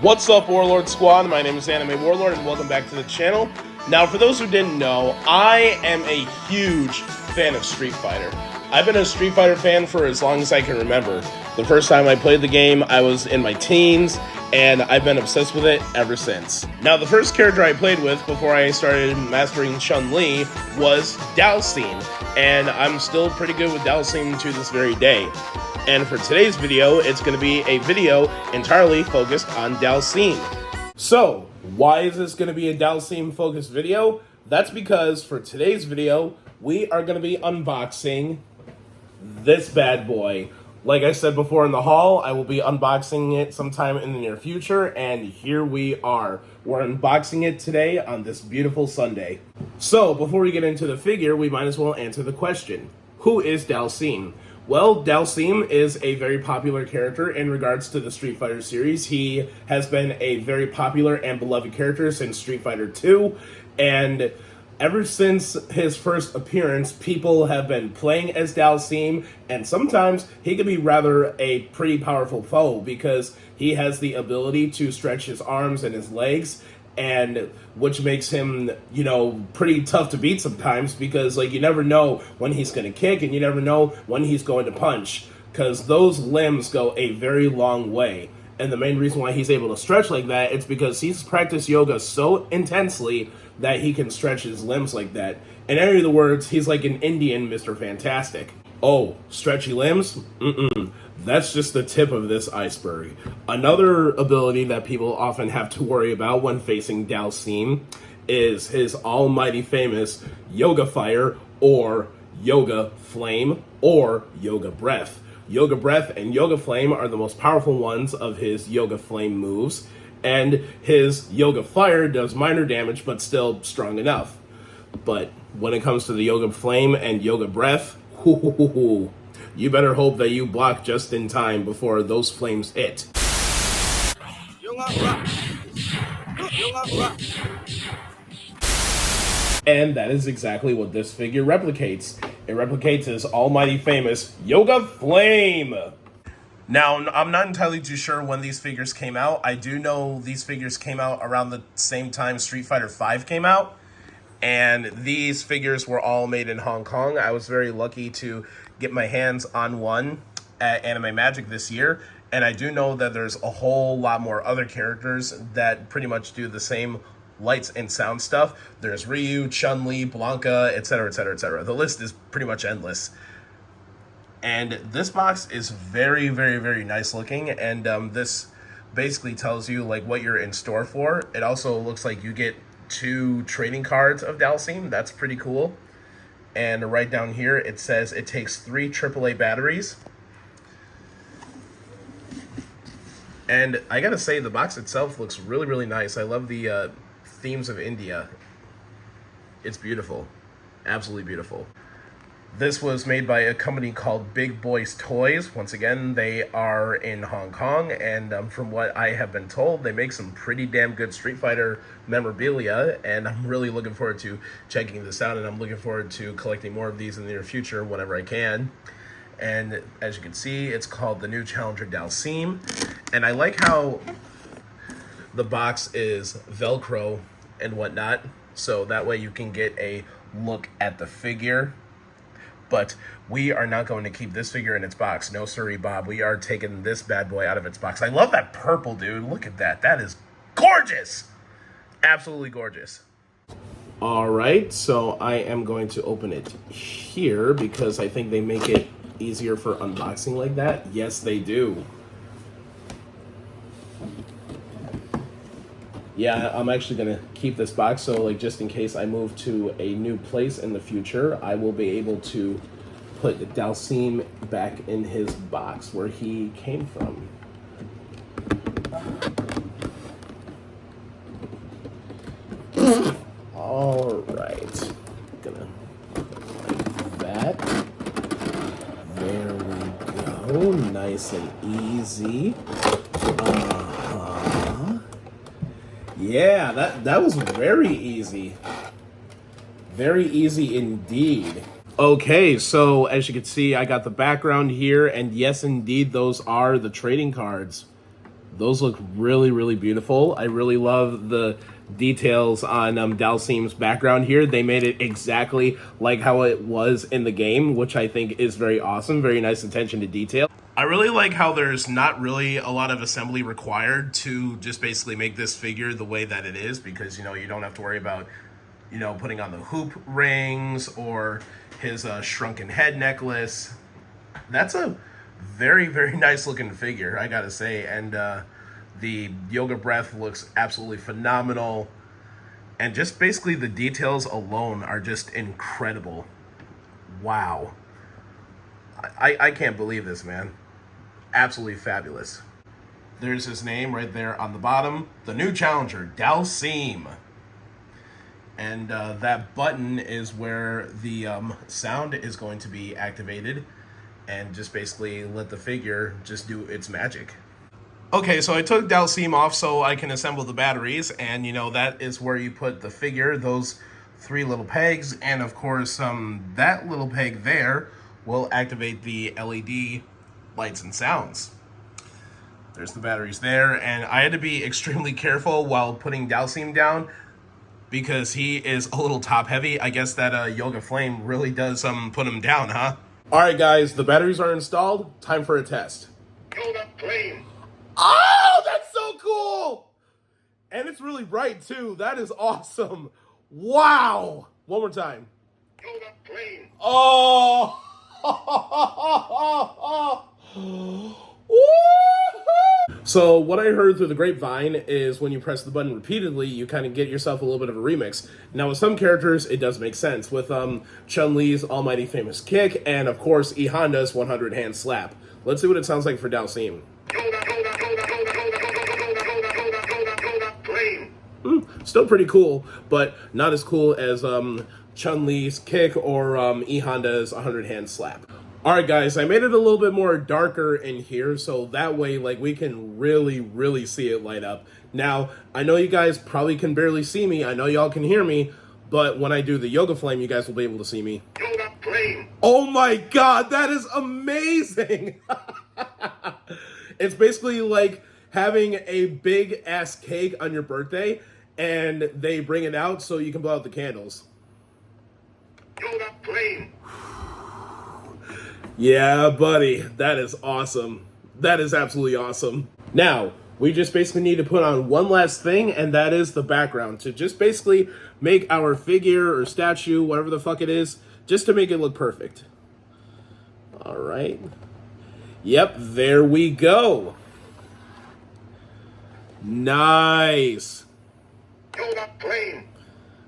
What's up, Warlord Squad? My name is Anime Warlord, and welcome back to the channel. Now, for those who didn't know, I am a huge fan of Street Fighter. I've been a Street Fighter fan for as long as I can remember. The first time I played the game, I was in my teens, and I've been obsessed with it ever since. Now, the first character I played with before I started mastering Chun-Li was Dhalsim, and I'm still pretty good with Dhalsim to this very day. And for today's video, it's going to be a video entirely focused on Dhalsim. So, why is this going to be a Dhalsim focused video? That's because for today's video, we are going to be unboxing this bad boy. Like I said before in the haul, I will be unboxing it sometime in the near future, and here we are. We're unboxing it today on this beautiful Sunday. So, before we get into the figure, we might as well answer the question. Who is Dhalsim? Well, Dhalsim is a very popular character in regards to the Street Fighter series. He has been a very popular and beloved character since Street Fighter 2, and ever since his first appearance, people have been playing as Dhalsim, and sometimes he can be rather a pretty powerful foe because he has the ability to stretch his arms and his legs, and which makes him, pretty tough to beat sometimes because, you never know when he's going to kick and you never know when he's going to punch because those limbs go a very long way. And the main reason why he's able to stretch like that is because he's practiced yoga so intensely that he can stretch his limbs like that. In any other words, he's like an Indian Mr. Fantastic. Oh, stretchy limbs? That's just the tip of this iceberg. Another ability that people often have to worry about when facing Dhalsim is his almighty famous Yoga Fire or Yoga Flame or Yoga Breath. Yoga Breath and Yoga Flame are the most powerful ones of his Yoga Flame moves, and his Yoga Fire does minor damage but still strong enough. But when it comes to the Yoga Flame and Yoga Breath, you better hope that you block just in time before those flames hit. And that is exactly what this figure replicates. It replicates his almighty famous Yoga Flame. Now, I'm not entirely too sure when these figures came out. I do know these figures came out around the same time Street Fighter V came out. And these figures were all made in Hong Kong. I was very lucky to get my hands on one at Anime Magic this year. And I do know that there's a whole lot more other characters that pretty much do the same lights and sound stuff. There's Ryu, Chun-Li, Blanca, etc., etc., etc. The list is pretty much endless. And this box is very, very, very nice looking. And this basically tells you what you're in store for. It also looks like you get 2 trading cards of Dhalsim. That's pretty cool. And right down here it says it takes 3 AAA batteries. And I gotta say, the box itself looks really, really nice. I love the themes of India. It's beautiful. Absolutely beautiful. This was made by a company called Big Boys Toys. Once again, they are in Hong Kong, and from what I have been told, they make some pretty damn good Street Fighter memorabilia, and I'm really looking forward to checking this out, and I'm looking forward to collecting more of these in the near future whenever I can. And as you can see, it's called the New Challenger Dhalsim, and I like how the box is Velcro and whatnot, so that way you can get a look at the figure. But we are not going to keep this figure in its box. No siree, Bob. We are taking this bad boy out of its box. I love that purple, dude. Look at that. That is gorgeous. Absolutely gorgeous. All right, so I am going to open it here because I think they make it easier for unboxing like that. Yes, they do. Yeah, I'm actually going to keep this box, so just in case I move to a new place in the future, I will be able to put Dhalsim back in his box where he came from. All right. Gonna like that. There we go. Nice and easy. Yeah, that was very easy. Very easy indeed. Okay, so as you can see, I got the background here, and yes, indeed, those are the trading cards. Those look really, really beautiful. I really love the details on Dhalsim's background here. They made it exactly like how it was in the game, which I think is very awesome. Very nice attention to detail. I really like how there's not really a lot of assembly required to just basically make this figure the way that it is, because, you know, you don't have to worry about, you know, putting on the hoop rings or his shrunken head necklace. That's a very, very nice looking figure, I gotta say. And the yoga breath looks absolutely phenomenal. And just basically the details alone are just incredible. Wow. I can't believe this, man. Absolutely fabulous. There's his name right there on the bottom. The new challenger, Dhalsim. And that button is where the sound is going to be activated, and just basically let the figure just do its magic. Okay, so I took Dhalsim off so I can assemble the batteries, and you know, that is where you put the figure, those 3 little pegs, and of course that little peg there will activate the LED lights and sounds. There's the batteries there, and I had to be extremely careful while putting Dhalsim down because he is a little top heavy. I guess that yoga flame really does put him down, huh? All right, guys, the batteries are installed. Time for a test. Yoga flame. Oh, that's so cool! And it's really bright too. That is awesome. Wow. One more time. Yoga flame. Oh. So what I heard through the grapevine is when you press the button repeatedly, you kind of get yourself a little bit of a remix. Now with some characters, it does make sense. With Chun-Li's almighty famous kick, and of course E Honda's 100 hand slap. Let's see what it sounds like for Dhalsim. Still pretty cool, but not as cool as Chun-Li's kick or E Honda's 100 hand slap. Alright guys, I made it a little bit more darker in here, so that way like we can really see it light up. Now, I know you guys probably can barely see me, I know y'all can hear me, but when I do the yoga flame, you guys will be able to see me. Yoga flame! Oh my god, that is amazing! It's basically like having a big ass cake on your birthday, and they bring it out so you can blow out the candles. Yoga flame! Yeah, buddy, that is awesome. That is absolutely awesome. Now, we just basically need to put on one last thing, and that is the background, to just basically make our figure or statue, whatever the fuck it is, just to make it look perfect. All right. Yep, there we go. Nice.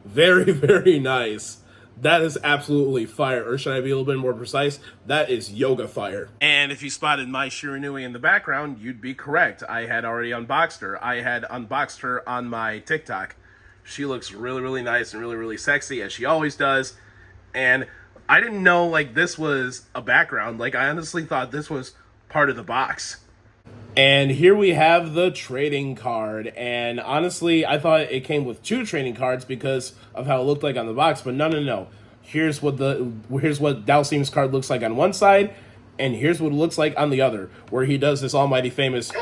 Very, very nice. That is absolutely fire, or should I be a little bit more precise? That is yoga fire. And if you spotted my Shiranui in the background, you'd be correct. I had already unboxed her. I had unboxed her on my TikTok. She looks really nice and really sexy, as she always does. And I didn't know, like, this was a background. Like, I honestly thought this was part of the box. And here we have the trading card, and honestly, I thought it came with 2 trading cards because of how it looked like on the box, but no. Here's what Dhalsim's card looks like on one side, and here's what it looks like on the other, where he does this almighty famous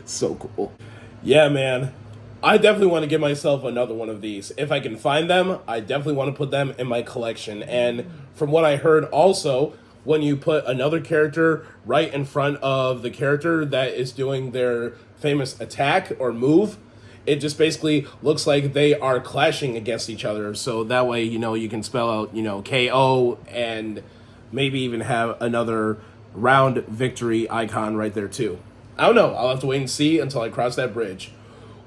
so cool. Yeah, man. I definitely want to give myself another one of these. If I can find them, I definitely want to put them in my collection. And from what I heard also, when you put another character right in front of the character that is doing their famous attack or move, it just basically looks like they are clashing against each other. So that way, you know, you can spell out, you know, KO and maybe even have another round victory icon right there too. I don't know. I'll have to wait and see until I cross that bridge.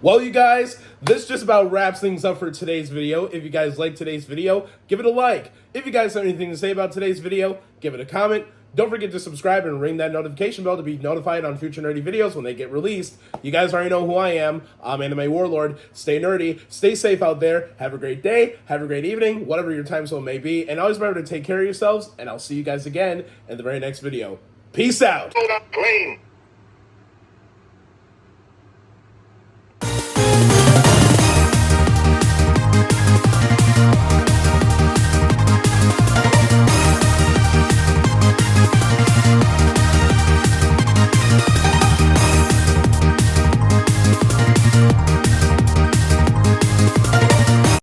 Well, you guys, this just about wraps things up for today's video. If you guys liked today's video, give it a like. If you guys have anything to say about today's video, give it a comment. Don't forget to subscribe and ring that notification bell to be notified on future nerdy videos when they get released. You guys already know who I am. I'm Anime Warlord. Stay nerdy. Stay safe out there. Have a great day. Have a great evening, whatever your time zone may be. And always remember to take care of yourselves, and I'll see you guys again in the very next video. Peace out.